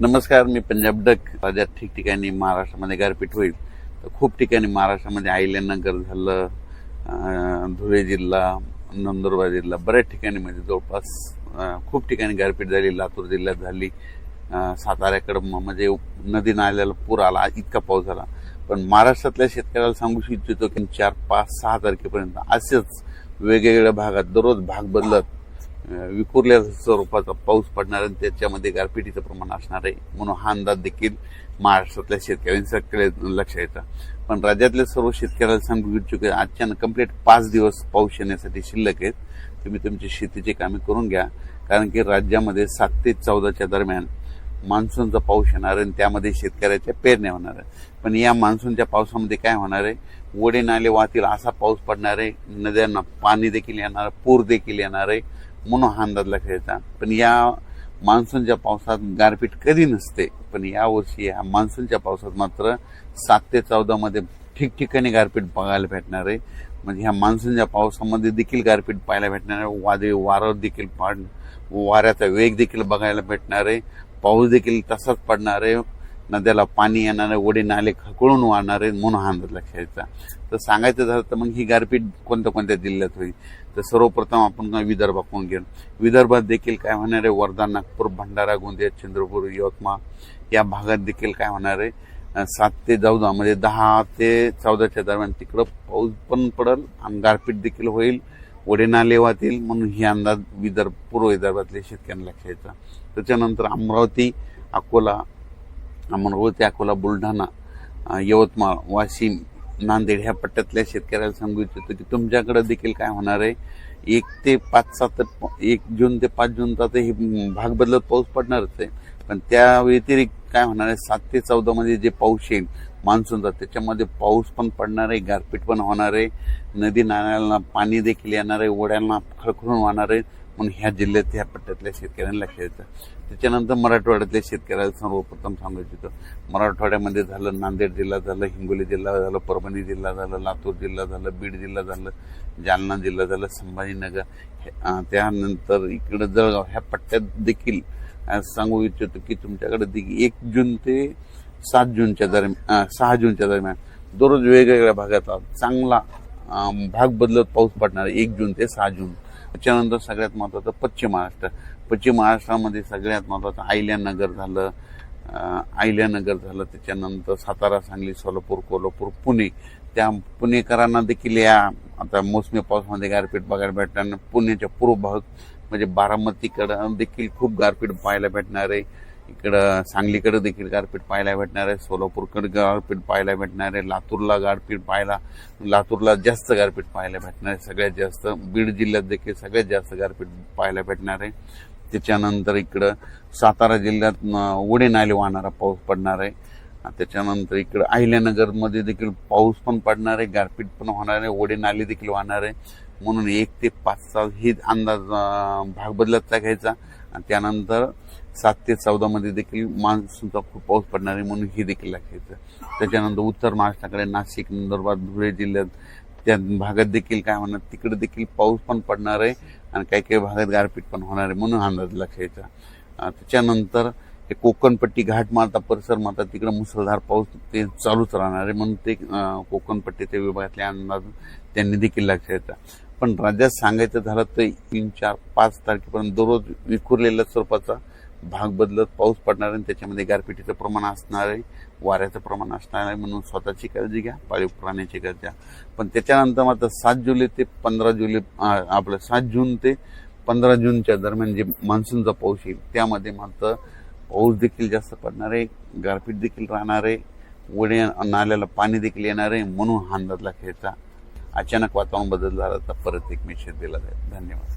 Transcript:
नमस्कार, मी पंजाब डक. राज्यात ठिकठिकाणी महाराष्ट्रामध्ये गारपीट होईल. तर खूप ठिकाणी महाराष्ट्रामध्ये अहिल्यानगर झालं, धुळे जिल्हा, नंदुरबार जिल्हा, बऱ्याच ठिकाणी म्हणजे जवळपास खूप ठिकाणी गारपीट झाली. लातूर जिल्ह्यात झाली. साताऱ्याकडे म्हणजे नदी नाल्याला पूर आला, इतका पाऊस झाला. पण महाराष्ट्रातल्या शेतकऱ्याला सांगू इच्छितो की 4, 5, 6 तारखेपर्यंत असेच वेगवेगळ्या भागात दररोज भाग बदलत विखुरल्या स्वरूपाचा पाऊस पडणार आणि त्याच्यामध्ये गारपिटीचं प्रमाण असणार आहे. म्हणून हा अंदाज देखील महाराष्ट्रातल्या शेतकऱ्यांच्याकडे लक्ष येतं. पण राज्यातल्या सर्व शेतकऱ्याला सांगू इच्छितो की आजच्या कंप्लीट 5 दिवस पाऊस येण्यासाठी शिल्लक आहेत. तुम्ही तुमची शेतीची कामे करून घ्या, कारण की राज्यामध्ये 7 ते 14च्या दरम्यान मान्सूनचा पाऊस येणार आणि त्यामध्ये शेतकऱ्याच्या पेरण्या होणार आहे. पण या मान्सूनच्या पावसामध्ये काय होणार आहे, ओढे नाले वाहतील असा पाऊस पडणार आहे. नद्यांना पाणी देखील येणार, पूर देखील येणार आहे. म्हणून हा अंदाज लक्षात येतात. पण या मान्सूनच्या पावसात गारपीट कधी नसते, पण या वर्षी या मान्सूनच्या पावसात मात्र 7 ते 14 मध्ये ठिकठिकाणी गारपीट बघायला भेटणार आहे. म्हणजे ह्या मान्सूनच्या पावसामध्ये देखील गारपीट पाहायला भेटणार आहे. वादळी वारं देखील वाऱ्याचा वेग देखील बघायला भेटणार आहे. पाऊस देखील तसाच पडणार आहे. नद्याला पाणी येणार आहे, ओढे नाले खळखळून वाहणार आहे. म्हणून हा अंदाज लक्षात यायचा. तर सांगायचं झालं तर मग ही गारपीट कोणत्या कोणत्या जिल्ह्यात होईल, तर सर्वप्रथम आपण विदर्भाकडून घेऊ. विदर्भात देखील काय होणार आहे, वर्धा, नागपूर, भंडारा, गोंदिया, चंद्रपूर, यवतमाळ या भागात देखील काय होणार आहे, 7 ते 14 म्हणजे 10 ते 14च्या दरम्यान तिकडं पाऊस पण पडेल आणि गारपीट देखील होईल, ओढे नाले वाहतील. म्हणून ही अंदाज पूर्व विदर्भातल्या शेतकऱ्यांना लक्षात यायचा. त्याच्यानंतर अमरावती, अकोला, बुलढाणा, यवतमाळ, वाशिम, नांदेड ह्या पट्ट्यातल्या शेतकऱ्याला सांगू इच्छितो की तुमच्याकडे देखील काय होणार आहे, 1 जून ते 5 जून तर हे भाग बदलत पाऊस पडणारच आहे. पण त्या व्यतिरिक्त काय होणार आहे, 7 ते 14 मध्ये जे पाऊस येईल मान्सूनचा, त्याच्यामध्ये पाऊस पण पडणार आहे, गारपीट पण होणार आहे, नदी नाल्याला पाणी देखील येणार आहे, ओढ्यांना खळखळून वाहणार आहे. म्हणून ह्या जिल्ह्यात ह्या पट्ट्यातल्या शेतकऱ्यांना लक्षात येतं. त्याच्यानंतर मराठवाड्यातल्या शेतकऱ्याला सर्वप्रथम सांगू इच्छितो, मराठवाड्यामध्ये झालं, नांदेड जिल्हा झालं, हिंगोली जिल्हा झालं, परभणी जिल्हा झालं, लातूर जिल्हा झालं, बीड जिल्हा झालं, जालना जिल्हा झालं, संभाजीनगर, त्यानंतर इकडे जळगाव ह्या पट्ट्यात देखील सांगू इच्छितो की तुमच्याकडे देखील 1 जून ते 6 जूनच्या दरम्यान दररोज वेगवेगळ्या भागात चांगला भाग बदलत पाऊस पडणार आहे, 1 जून ते 6 जून. त्याच्यानंतर सगळ्यात महत्वाचं पश्चिम महाराष्ट्रामध्ये सगळ्यात महत्वाचं अहिल्यानगर झालं, त्याच्यानंतर सातारा, सांगली, सोलापूर, कोल्हापूर, पुणे. त्या पुणेकरांना देखील या आता मोसमी पावसामध्ये गारपीट बघायला भेटणार. पुण्याच्या पूर्व भाग म्हणजे बारामतीकडे देखील खूप गारपीट पाहायला भेटणार आहे. इकडं सांगलीकडे देखील गारपीट पाहायला भेटणार आहे, सोलापूरकडे गारपीट पाहायला भेटणार आहे, लातूरला जास्त गारपीट पाहायला भेटणार आहे, सगळ्यात जास्त. बीड जिल्ह्यात देखील सगळ्यात जास्त गारपीट पाहायला भेटणार आहे. त्याच्यानंतर इकडं सातारा जिल्ह्यात ओढे नाले वाहणारा पाऊस पडणार आहे. त्याच्यानंतर इकडं अहिल्यानगरमध्ये देखील पाऊस पण पडणार आहे, गारपीट पण होणार आहे, ओढे नाले देखील वाहणार आहे. म्हणून 1 ते 5चा ही अंदाज भाग बदलतचा घ्यायचा. आणि त्यानंतर 7 ते 14 मध्ये देखील मान्सूनचा खूप पाऊस पडणार आहे, म्हणून ही देखील लक्षात. त्याच्यानंतर उत्तर महाराष्ट्राकडे नाशिक, नंदुरबार, धुळे जिल्ह्यात त्या भागात देखील काय होणार, तिकडे देखील पाऊस पण पडणार आहे आणि काही काही भागात गारपीट पण होणार आहे. म्हणून अंदाज लक्षात. त्याच्यानंतर ते कोकणपट्टी, घाटमाता, परिसर माता तिकडे मुसळधार पाऊस ते चालूच राहणार आहे. म्हणून ते कोकणपट्टीच्या विभागातले अंदाज त्यांनी देखील लक्षात येतात. पण राज्यात सांगायचं झालं तर 3, 4, 5 तारखेपर्यंत दररोज विखुरलेल्या स्वरूपाचा भाग बदलत पाऊस पडणार आहे. त्याच्यामध्ये गारपिटीचं प्रमाण असणार आहे, वाऱ्याचं प्रमाण असणार आहे. म्हणून स्वतःची काळजी घ्या, पाळीव प्राण्याची काळजी घ्या. पण त्याच्यानंतर मात्र 7 जून ते 15 जूनच्या दरम्यान जे मान्सूनचा पाऊस येईल त्यामध्ये मात्र पाऊस देखील जास्त पडणार आहे, गारपीट देखील राहणार आहे, ओढे नाल्याला पाणी देखील येणार आहे. म्हणून हा अंदाज लक्षात. अचानक वातावरण बदल झाला तर परत एक मेसेज दिला जाईल. धन्यवाद.